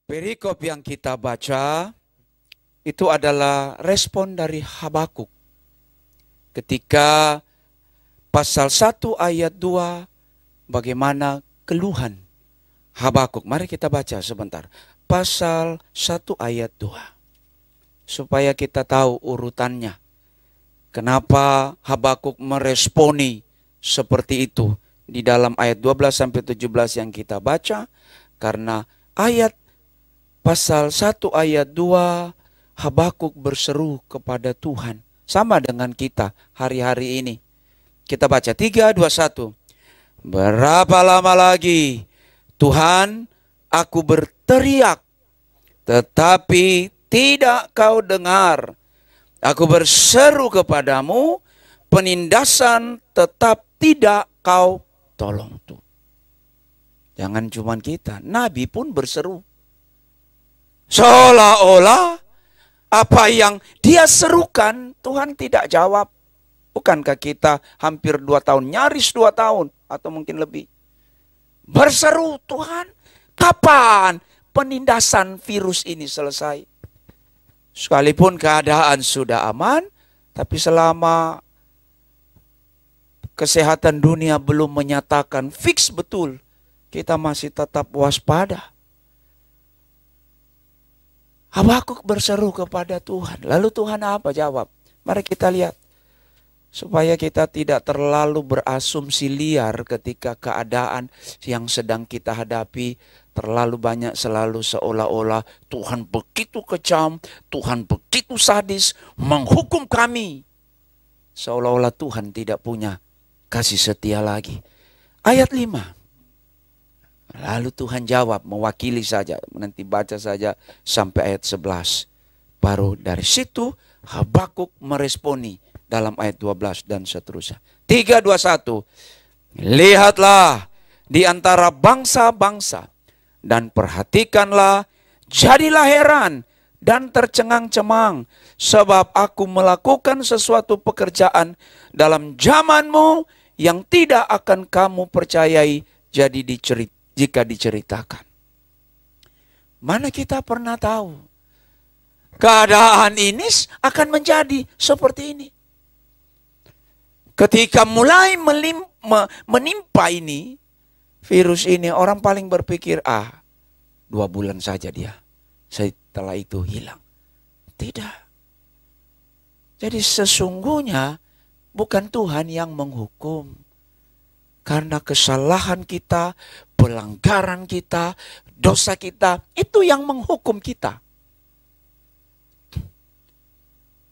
Perikop yang kita baca itu adalah respon dari Habakuk. Ketika pasal 1 ayat 2 bagaimana keluhan Habakuk. Mari kita baca sebentar. Pasal 1 ayat 2. Supaya kita tahu urutannya. Kenapa Habakuk meresponi seperti itu di dalam ayat 12-17 yang kita baca. Karena ayat pasal 1 ayat 2 Habakuk berseru kepada Tuhan. Sama dengan kita hari-hari ini. Kita baca 3, 2, 1. Berapa lama lagi Tuhan aku berteriak, tetapi tidak kau dengar. Aku berseru kepadamu, penindasan tetap tidak kau tolong. Tuh. Jangan cuma kita, Nabi pun berseru. Seolah-olah apa yang dia serukan Tuhan tidak jawab. Bukankah kita hampir 2 tahun, nyaris 2 tahun atau mungkin lebih. Berseru, Tuhan, kapan penindasan virus ini selesai? Sekalipun keadaan sudah aman, tapi selama kesehatan dunia belum menyatakan fix betul, kita masih tetap waspada. Habakuk berseru kepada Tuhan. Lalu Tuhan apa jawab? Mari kita lihat. Supaya kita tidak terlalu berasumsi liar ketika keadaan yang sedang kita hadapi terlalu banyak selalu seolah-olah Tuhan begitu kejam, Tuhan begitu sadis, menghukum kami. Seolah-olah Tuhan tidak punya kasih setia lagi. Ayat 5. Lalu Tuhan jawab, mewakili saja, nanti baca saja sampai ayat 11. Baru dari situ Habakuk meresponi dalam ayat 12 dan seterusnya. 3, 2, 1. Lihatlah di antara bangsa-bangsa dan perhatikanlah, jadilah heran dan tercengang-cemang, sebab aku melakukan sesuatu pekerjaan dalam zamanmu yang tidak akan kamu percayai jika diceritakan. Mana kita pernah tahu keadaan ini akan menjadi seperti ini. Ketika mulai menimpa ini, virus ini, orang paling berpikir, 2 bulan saja dia. Setelah itu hilang. Tidak. Jadi sesungguhnya bukan Tuhan yang menghukum. Karena kesalahan kita, pelanggaran kita, dosa kita, itu yang menghukum kita.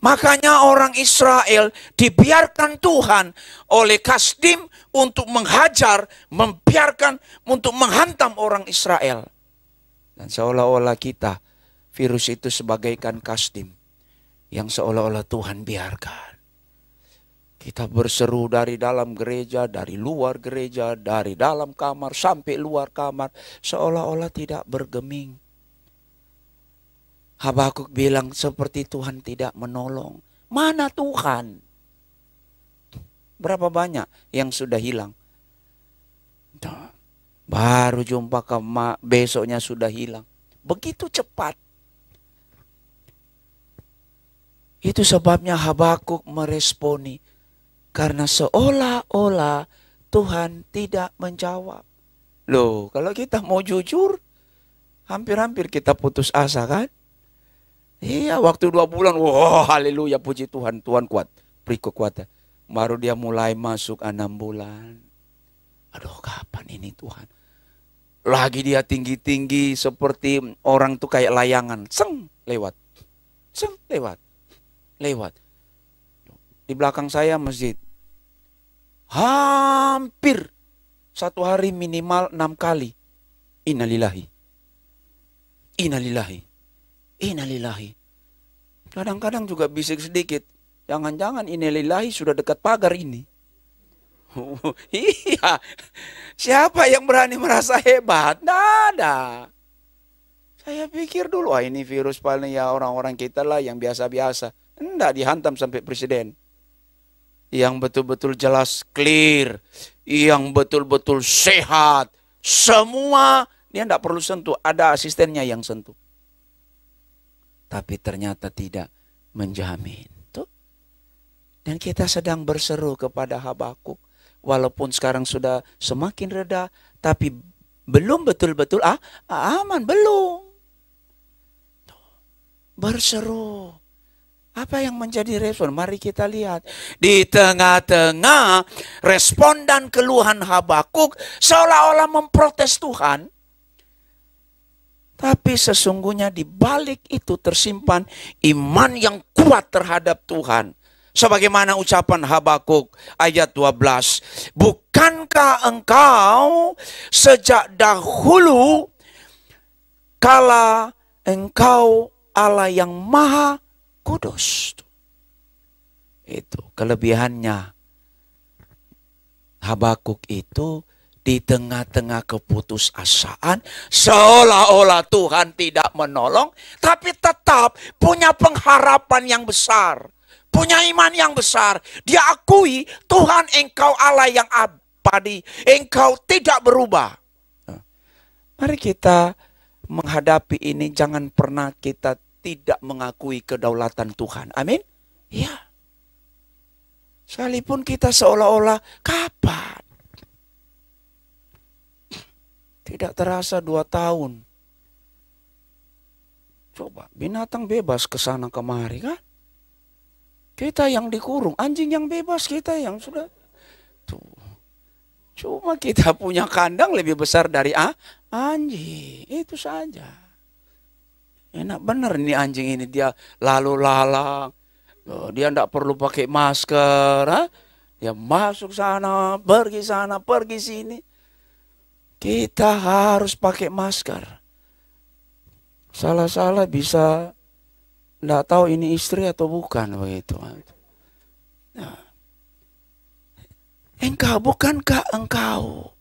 Makanya orang Israel dibiarkan Tuhan oleh Kasdim untuk menghajar, membiarkan untuk menghantam orang Israel. Dan seolah-olah kita, virus itu sebagaikan Kasdim yang seolah-olah Tuhan biarkan. Kita berseru dari dalam gereja, dari luar gereja, dari dalam kamar sampai luar kamar, seolah-olah tidak bergeming. Habakuk bilang seperti Tuhan tidak menolong. Mana Tuhan? Berapa banyak yang sudah hilang? Baru jumpa besoknya sudah hilang. Begitu cepat. Itu sebabnya Habakuk meresponi. Karena seolah-olah Tuhan tidak menjawab. Loh, kalau kita mau jujur, hampir-hampir kita putus asa kan? Iya, waktu 2 bulan, wah haleluya, puji Tuhan, Tuhan kuat, beri kekuatan. Baru dia mulai masuk 6 bulan. Aduh, kapan ini Tuhan? Lagi dia tinggi-tinggi seperti orang tuh kayak layangan. Seng, lewat. Seng, lewat. Lewat. Di belakang saya masjid. Hampir 1 hari minimal 6 kali. Innalillahi. Innalillahi. Innalillahi. Kadang-kadang juga bisik sedikit. Jangan-jangan innalillahi sudah dekat pagar ini. Iya. Siapa yang berani merasa hebat? Tidak ada. Saya pikir dulu, ini virus paling ya orang-orang kita lah yang biasa-biasa. Tidak, dihantam sampai presiden. Yang betul-betul jelas, clear. Yang betul-betul sehat. Semua Dia tidak perlu sentuh, ada asistennya yang sentuh. Tapi ternyata tidak menjamin. Tuh. Dan kita sedang berseru kepada Habakuk. Walaupun sekarang sudah semakin reda, tapi belum betul-betul aman, belum. Tuh. Berseru. Apa yang menjadi respon? Mari kita lihat. Di tengah-tengah respon dan keluhan Habakuk seolah-olah memprotes Tuhan. Tapi sesungguhnya di balik itu tersimpan iman yang kuat terhadap Tuhan. Sebagaimana ucapan Habakuk ayat 12. Bukankah engkau sejak dahulu kala engkau Allah yang maha kudus. Itu kelebihannya Habakuk itu di tengah-tengah keputusasaan seolah-olah Tuhan tidak menolong, tapi tetap punya pengharapan yang besar, punya iman yang besar. Dia akui Tuhan engkau Allah yang abadi, engkau tidak berubah. Mari kita menghadapi ini, jangan pernah kita tidak mengakui kedaulatan Tuhan. Amin? Ya. Sekalipun kita seolah-olah kapan? Tidak terasa 2 tahun. Coba, binatang bebas ke sana kemari kan? Kita yang dikurung, anjing yang bebas, kita yang sudah. Tuh. Cuma kita punya kandang lebih besar dari anjing. Itu saja. Enak bener nih anjing ini, dia lalu lalang. Dia tidak perlu pakai masker. Dia masuk sana, pergi sini. Kita harus pakai masker. Salah-salah bisa tidak tahu ini istri atau bukan begitu. Nah. Bukankah engkau?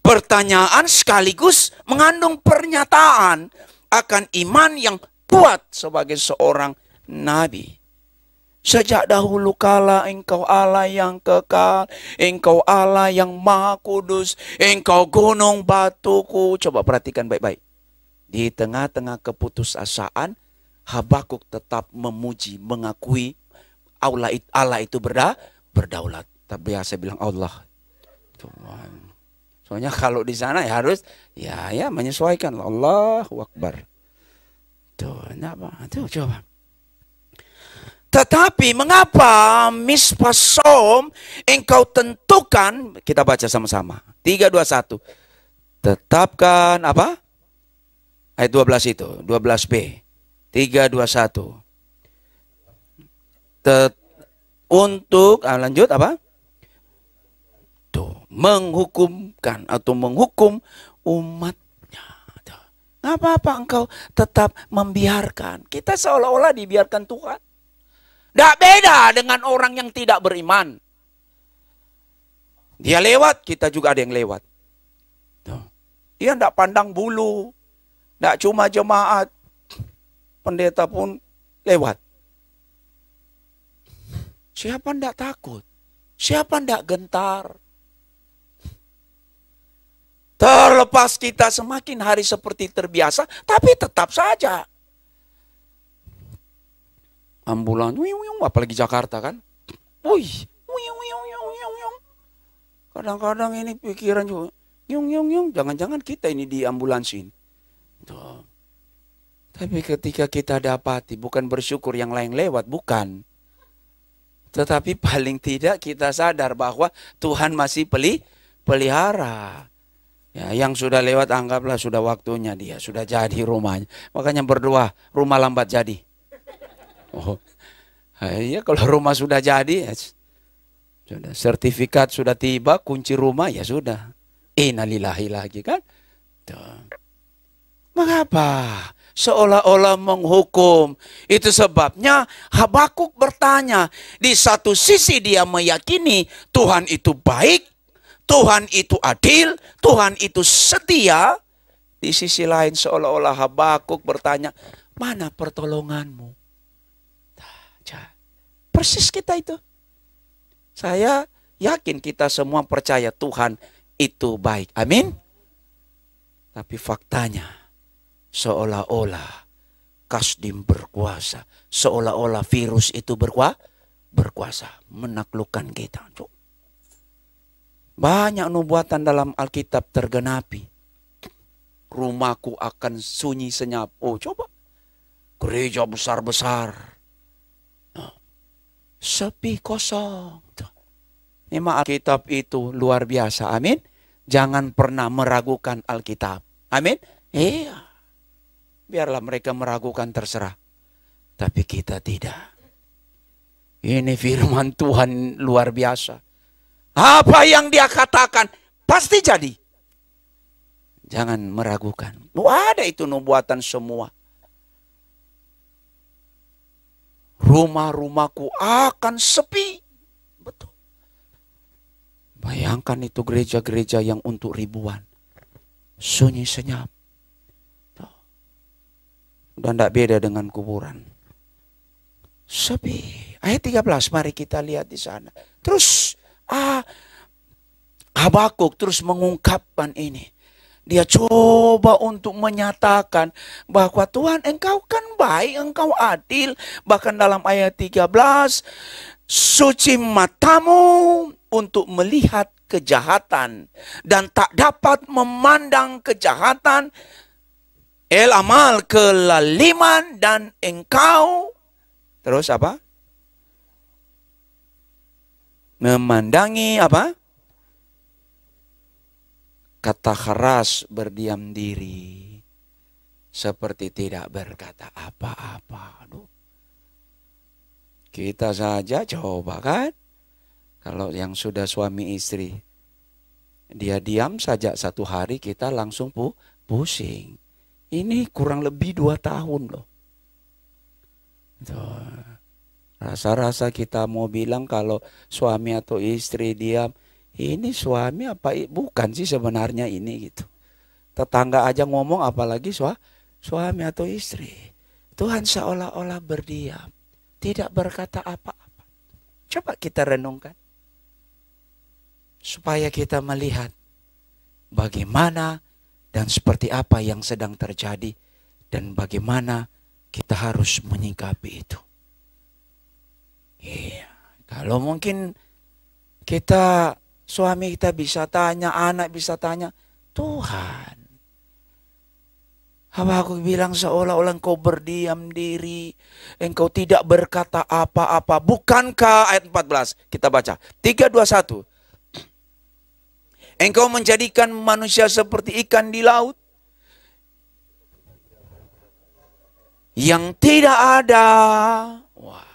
Pertanyaan sekaligus mengandung pernyataan akan iman yang kuat sebagai seorang nabi. Sejak dahulu kala engkau Allah yang kekal, engkau Allah yang maha kudus, engkau gunung batuku. Coba perhatikan baik-baik. Di tengah-tengah keputusasaan, Habakuk tetap memuji, mengakui Allah itu berdaulat. Tapi biasa bilang Allah. Tuhan. Soalnya kalau di sana ya harus ya menyesuaikan. Allahu Akbar. Tuh, kenapa? Tuh coba. Tetapi mengapa mispasom engkau tentukan, kita baca sama-sama. 3, 2, 1. Tetapkan apa? Ayat 12 itu, 12b. 3, 2, 1. Untuk, lanjut apa? Tuh, menghukumkan atau menghukum umatnya. Apa-apa engkau tetap membiarkan. Kita seolah-olah dibiarkan Tuhan. Tidak beda dengan orang yang tidak beriman. Dia lewat, kita juga ada yang lewat. Dia tidak pandang bulu. Tidak cuma jemaat. Pendeta pun lewat. Siapa tidak takut? Siapa tidak gentar? Terlepas kita semakin hari seperti terbiasa, tapi tetap saja. Ambulan, apalagi Jakarta kan. Kadang-kadang ini pikiran juga, jangan-jangan kita ini di ambulansin. Tuh. Tapi ketika kita dapati, bukan bersyukur yang lain lewat, bukan. Tetapi paling tidak kita sadar bahwa Tuhan masih pelihara. Ya, yang sudah lewat anggaplah sudah waktunya dia, sudah jadi rumahnya. Makanya berdoa, rumah lambat jadi. Oh, iya kalau rumah sudah jadi, ya, sudah sertifikat sudah tiba, kunci rumah ya sudah. Innalillahi lagi kan? Tuh. Mengapa? Seolah-olah menghukum. Itu sebabnya Habakuk bertanya. Di satu sisi dia meyakini Tuhan itu baik, Tuhan itu adil, Tuhan itu setia. Di sisi lain seolah-olah Habakuk bertanya, mana pertolonganmu? Persis kita itu. Saya yakin kita semua percaya Tuhan itu baik. Amin. Tapi faktanya seolah-olah Kasdim berkuasa. Seolah-olah virus itu berkuasa. Menaklukkan kita. Banyak nubuatan dalam Alkitab tergenapi. Rumahku akan sunyi senyap. Oh coba. Gereja besar-besar. Sepi kosong. Memang Alkitab itu luar biasa. Amin. Jangan pernah meragukan Alkitab. Amin. Iya. Biarlah mereka meragukan, terserah. Tapi kita tidak. Ini firman Tuhan luar biasa. Apa yang dia katakan pasti jadi. Jangan meragukan. Ada itu nubuatan semua. Rumah-rumahku akan sepi. Betul. Bayangkan itu gereja-gereja yang untuk ribuan. Sunyi senyap. Dan tidak beda dengan kuburan. Sepi. Ayat 13 mari kita lihat di sana. Terus Habakuk terus mengungkapkan ini. Dia coba untuk menyatakan bahwa Tuhan engkau kan baik, engkau adil. Bahkan dalam ayat 13. Suci matamu untuk melihat kejahatan. Dan tak dapat memandang kejahatan. El amal kelaliman dan engkau. Terus apa? Memandangi apa? Kata keras berdiam diri. Seperti tidak berkata apa-apa. Aduh. Kita saja coba kan. Kalau yang sudah suami istri. Dia diam saja 1 hari kita langsung pusing. Ini kurang lebih 2 tahun loh. Rasa-rasa kita mau bilang kalau suami atau istri diam. Ini suami apa bukan sih sebenarnya ini gitu. Tetangga aja ngomong apalagi suami atau istri. Tuhan seolah-olah berdiam. Tidak berkata apa-apa. Coba kita renungkan. Supaya kita melihat bagaimana dan seperti apa yang sedang terjadi. Dan bagaimana kita harus menyikapi itu. Iya. Kalau mungkin kita, suami kita bisa tanya, anak bisa tanya. Tuhan. Habakuk bilang seolah-olah engkau berdiam diri. Engkau tidak berkata apa-apa. Bukankah ayat 14. Kita baca. 3, 2, 1. Engkau menjadikan manusia seperti ikan di laut. Yang tidak ada. Wah.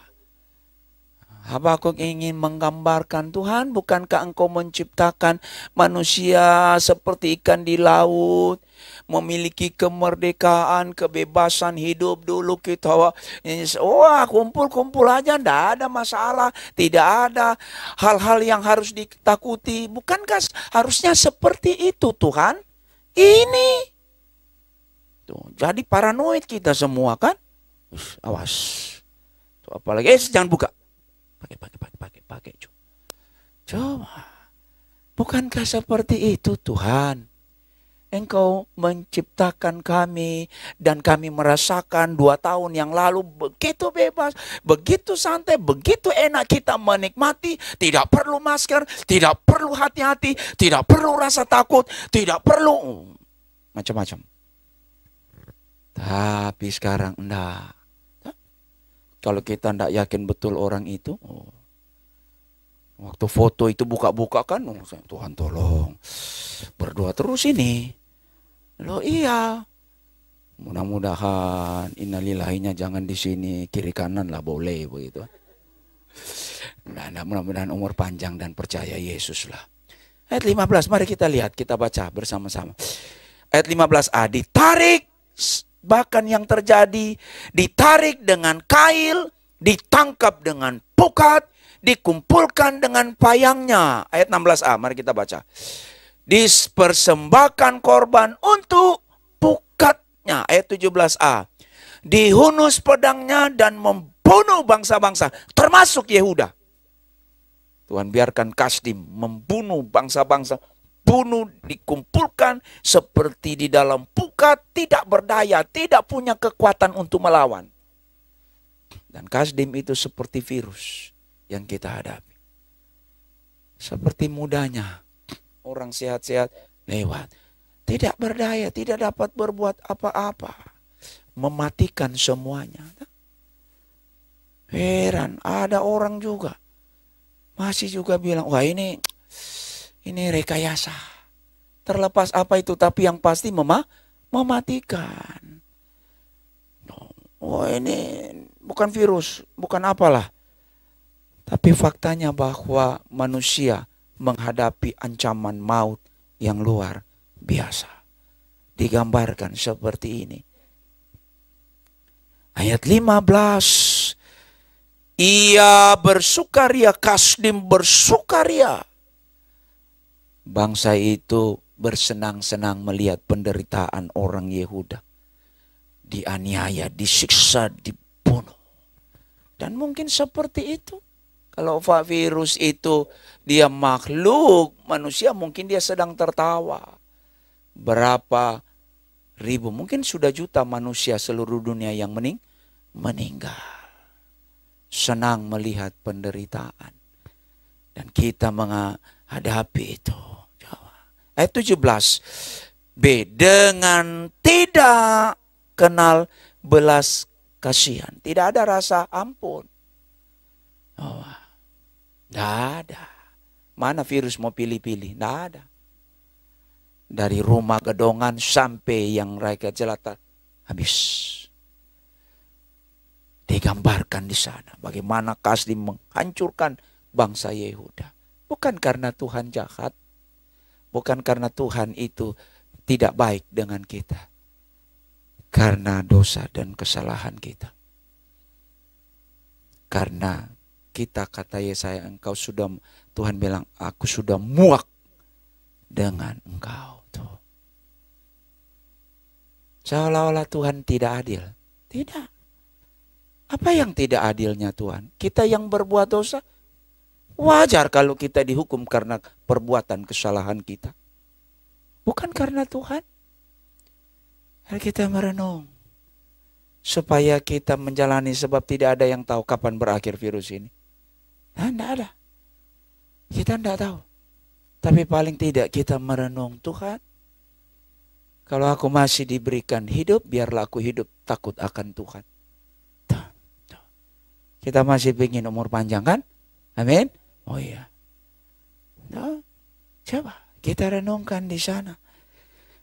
Habakuk ingin menggambarkan Tuhan. Bukankah engkau menciptakan manusia seperti ikan di laut. Memiliki kemerdekaan, kebebasan hidup dulu kita. Wah kumpul-kumpul aja, tidak ada masalah. Tidak ada hal-hal yang harus ditakuti. Bukankah harusnya seperti itu Tuhan? Ini. Tuh, jadi paranoid kita semua kan. Awas. Tuh, apalagi jangan buka. Pakai. Coba. Bukankah seperti itu Tuhan? Engkau menciptakan kami dan kami merasakan 2 tahun yang lalu begitu bebas, begitu santai, begitu enak kita menikmati. Tidak perlu masker, tidak perlu hati-hati, tidak perlu rasa takut, tidak perlu macam-macam. Tapi sekarang enggak. Kalau kita enggak yakin betul orang itu, waktu foto itu buka-buka kan, Tuhan tolong, berdoa terus ini. Loh iya. Mudah-mudahan innalillahinya jangan di sini, kiri kanan lah boleh begitu. Nah, mudah-mudahan umur panjang dan percaya Yesus lah. Ayat 15 mari kita lihat, kita baca bersama-sama. Ayat 15a, ditarik bahkan yang terjadi, ditarik dengan kail, ditangkap dengan pukat, dikumpulkan dengan payangnya. Ayat 16a mari kita baca. Dipersembahkan korban untuk pukatnya. Ayat 17a. Dihunus pedangnya dan membunuh bangsa-bangsa. Termasuk Yehuda. Tuhan biarkan Kasdim membunuh bangsa-bangsa. dibunuh, dikumpulkan seperti di dalam pukat, tidak berdaya, tidak punya kekuatan untuk melawan. Dan Kasdim itu seperti virus yang kita hadapi. Seperti mudanya orang sehat-sehat lewat. Tidak berdaya, tidak dapat berbuat apa-apa. Mematikan semuanya. Heran, ada orang juga masih juga bilang, wah ini rekayasa. Terlepas apa itu, tapi yang pasti mematikan. Wah ini bukan virus, bukan apalah. Tapi faktanya bahwa manusia menghadapi ancaman maut yang luar biasa. Digambarkan seperti ini. Ayat 15. Ia bersukaria, Kasdim bersukaria. Bangsa itu bersenang-senang melihat penderitaan orang Yehuda. Dianiaya, disiksa, dibunuh. Dan mungkin seperti itu. Kalau virus itu dia makhluk manusia, mungkin dia sedang tertawa. Berapa ribu, mungkin sudah juta manusia seluruh dunia yang meninggal. Senang melihat penderitaan. Dan kita menghadapi itu. Ayat 17. B. Dengan tidak kenal belas kasihan. Tidak ada rasa ampun. Tidak ada. Mana virus mau pilih-pilih? Tidak ada. Dari rumah gedongan sampai yang rakyat jelata habis. Digambarkan di sana bagaimana Kasdim menghancurkan bangsa Yehuda. Bukan karena Tuhan jahat. Bukan karena Tuhan itu tidak baik dengan kita. Karena dosa dan kesalahan kita. Karena kita, kata Yesaya, Tuhan bilang, aku sudah muak dengan engkau. Tuh. Seolah-olah Tuhan tidak adil. Tidak. Apa yang tidak adilnya Tuhan? Kita yang berbuat dosa, wajar kalau kita dihukum karena perbuatan kesalahan kita. Bukan karena Tuhan. Mari kita merenung. Supaya kita menjalani, sebab tidak ada yang tahu kapan berakhir virus ini. Nah, tidak ada. Kita tidak tahu. Tapi paling tidak kita merenung, Tuhan, kalau aku masih diberikan hidup, biarlah aku hidup takut akan Tuhan. Tuh, tuh. Kita masih ingin umur panjang kan? Amin. Oh iya. Nah, coba kita renungkan di sana.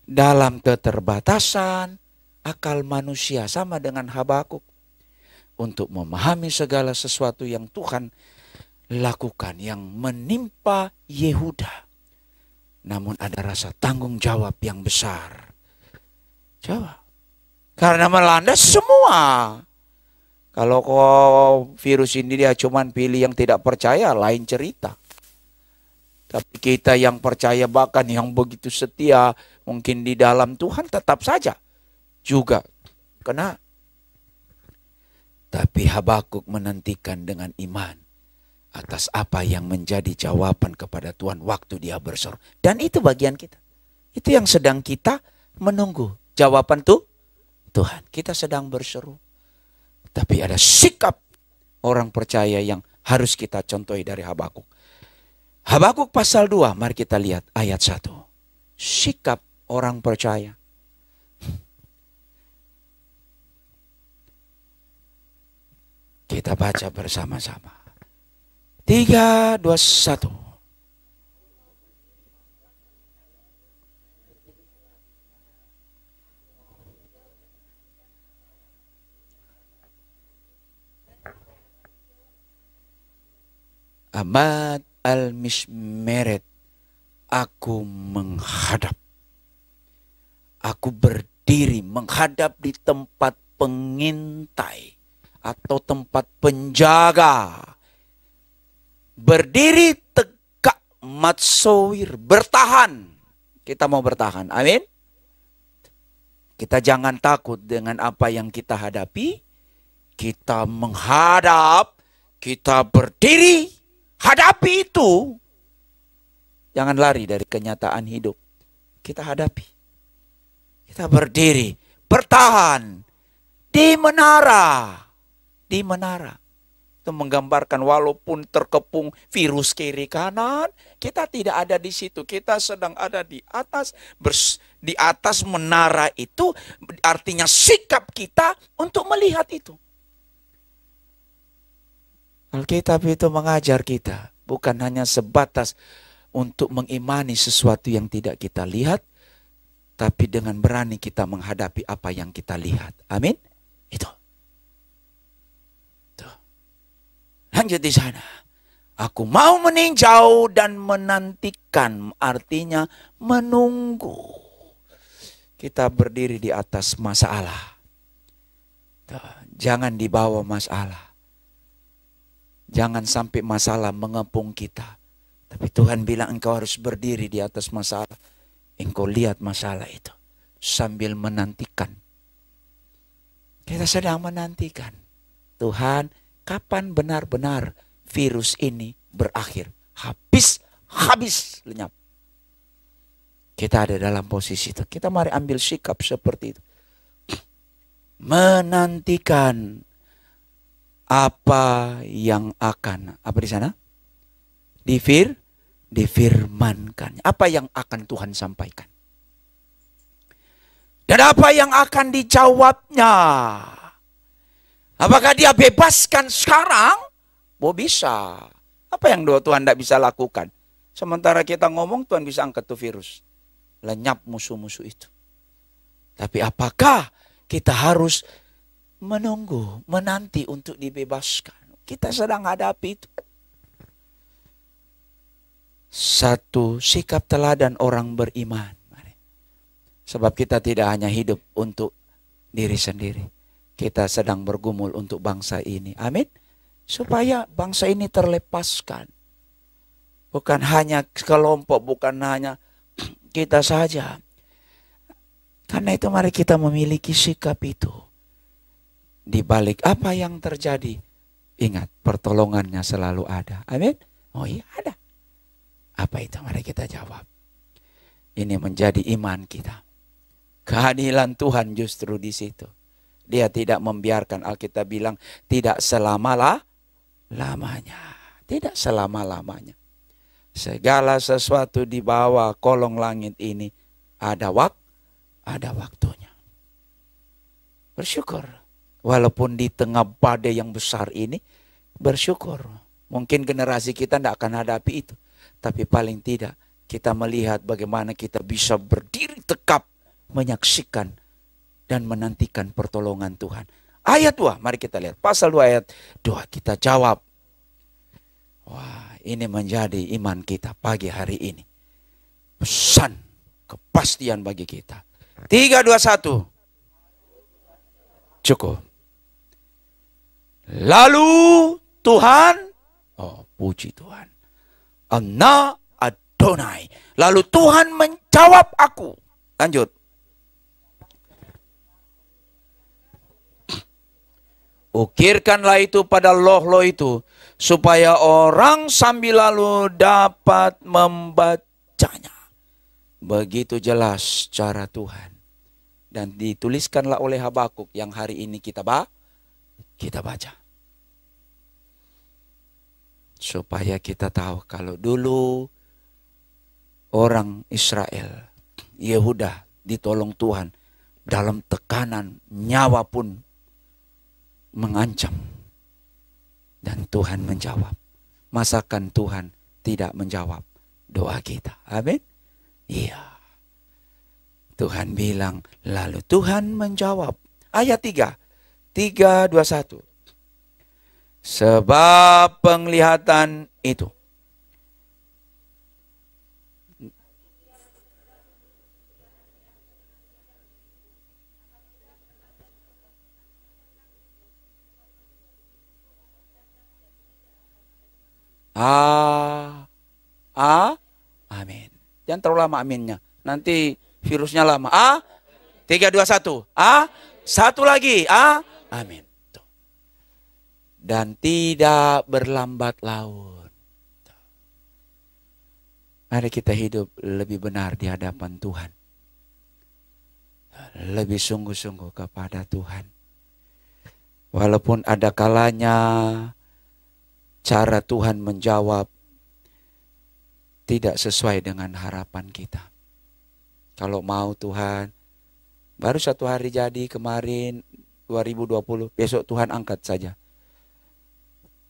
Dalam keterbatasan akal manusia, sama dengan Habakuk, untuk memahami segala sesuatu yang Tuhan lakukan yang menimpa Yehuda. Namun ada rasa tanggung jawab yang besar. Coba. Karena melanda semua. Kalau virus ini dia cuman pilih yang tidak percaya, lain cerita. Tapi kita yang percaya, bahkan yang begitu setia, mungkin di dalam Tuhan tetap saja juga kena. Tapi Habakuk menantikan dengan iman atas apa yang menjadi jawaban kepada Tuhan waktu dia berseru. Dan itu bagian kita. Itu yang sedang kita menunggu. Jawaban Tuhan. Kita sedang berseru. Tapi ada sikap orang percaya yang harus kita contohi dari Habakuk. Habakuk pasal 2, mari kita lihat ayat 1. Sikap orang percaya. Kita baca bersama-sama. 3, 2, 1. Amad al-Mismeret, aku menghadap. Aku berdiri menghadap di tempat pengintai atau tempat penjaga. Berdiri tegak, matsowir, bertahan. Kita mau bertahan, amin. Kita jangan takut dengan apa yang kita hadapi. Kita menghadap, kita berdiri, hadapi itu. Jangan lari dari kenyataan hidup. Kita hadapi. Kita berdiri, bertahan di menara. Di menara. Itu menggambarkan walaupun terkepung virus kiri kanan, kita tidak ada di situ. Kita sedang ada di atas. Di atas menara itu artinya sikap kita untuk melihat itu. Alkitab itu mengajar kita bukan hanya sebatas untuk mengimani sesuatu yang tidak kita lihat, tapi dengan berani kita menghadapi apa yang kita lihat. Amin. Itu. Lanjut di sana. Aku mau meninjau dan menantikan, artinya menunggu. Kita berdiri di atas masalah. Jangan dibawa masalah. Jangan sampai masalah mengepung kita. Tapi Tuhan bilang engkau harus berdiri di atas masalah. Engkau lihat masalah itu sambil menantikan. Kita sedang menantikan. Tuhan, kapan benar-benar virus ini berakhir? Habis lenyap. Kita ada dalam posisi itu. Kita mari ambil sikap seperti itu. Menantikan apa yang akan, apa di sana? Difirmankan. Apa yang akan Tuhan sampaikan? Dan apa yang akan dijawabnya? Apakah dia bebaskan sekarang? Oh bisa. Apa yang Tuhan tidak bisa lakukan? Sementara kita ngomong, Tuhan bisa angkat tuh virus. Lenyap musuh-musuh itu. Tapi apakah kita harus menunggu, menanti untuk dibebaskan? Kita sedang hadapi itu. Satu sikap teladan orang beriman. Sebab kita tidak hanya hidup untuk diri sendiri. Kita sedang bergumul untuk bangsa ini. Amin. Supaya bangsa ini terlepaskan. Bukan hanya kelompok, bukan hanya kita saja. Karena itu mari kita memiliki sikap itu. Di balik apa yang terjadi, ingat pertolongannya selalu ada. Amin. Oh iya ada. Apa itu? Mari kita jawab. Ini menjadi iman kita. Kehadiran Tuhan justru di situ. Dia tidak membiarkan, Alkitab bilang tidak selama-lamanya. Tidak selama-lamanya. Segala sesuatu di bawah kolong langit ini ada waktunya. Bersyukur. Walaupun di tengah badai yang besar ini, bersyukur. Mungkin generasi kita tidak akan hadapi itu. Tapi paling tidak kita melihat bagaimana kita bisa berdiri tegap menyaksikan dan menantikan pertolongan Tuhan. Ayat 2, mari kita lihat. Pasal 2 ayat 2, kita jawab. Wah, ini menjadi iman kita pagi hari ini. Pesan, kepastian bagi kita. 3, 2, 1. Cukup. Lalu Tuhan, oh puji Tuhan. Ana Adonai. Lalu Tuhan menjawab aku. Lanjut. Ukirkanlah itu pada loh-loh itu, supaya orang sambil lalu dapat membacanya. Begitu jelas cara Tuhan. Dan dituliskanlah oleh Habakuk yang hari ini kita baca. Supaya kita tahu kalau dulu orang Israel, Yehuda ditolong Tuhan dalam tekanan nyawa pun mengancam. Dan Tuhan menjawab. Masakan Tuhan tidak menjawab doa kita? Amin. Iya. Tuhan bilang, lalu Tuhan menjawab. Ayat 3. 3, 2, 1. Sebab penglihatan itu. Amin. Jangan terlalu lama aminnya. Nanti virusnya lama. 3, 2, 1. Satu lagi. Amin. Tuh. Dan tidak berlambat laun. Mari kita hidup lebih benar di hadapan Tuhan. Lebih sungguh-sungguh kepada Tuhan. Walaupun ada kalanya cara Tuhan menjawab tidak sesuai dengan harapan kita. Kalau mau Tuhan, baru 1 hari jadi kemarin 2020, besok Tuhan angkat saja.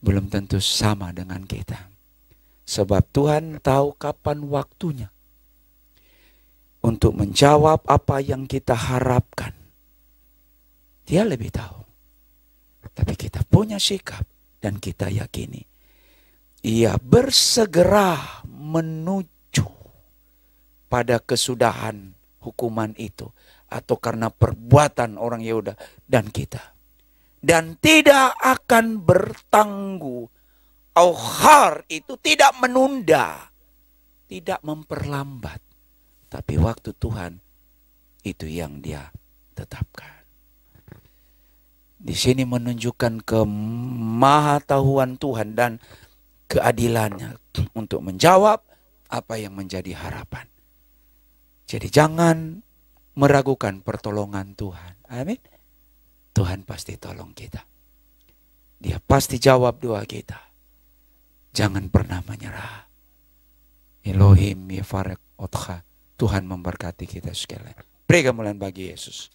Belum tentu sama dengan kita. Sebab Tuhan tahu kapan waktunya untuk menjawab apa yang kita harapkan. Dia lebih tahu. Tapi kita punya sikap dan kita yakini. Ia bersegera menuju pada kesudahan hukuman itu. Atau karena perbuatan orang Yehuda dan kita. Dan tidak akan bertangguh. Auhar itu tidak menunda, tidak memperlambat. Tapi waktu Tuhan itu yang dia tetapkan. Di sini menunjukkan kemahatauan Tuhan dan keadilannya untuk menjawab apa yang menjadi harapan. Jadi jangan meragukan pertolongan Tuhan. Amin. Tuhan pasti tolong kita. Dia pasti jawab doa kita. Jangan pernah menyerah. Elohim Yefarek Otcha. Tuhan memberkati kita sekalian. Beri kemuliaan bagi Yesus.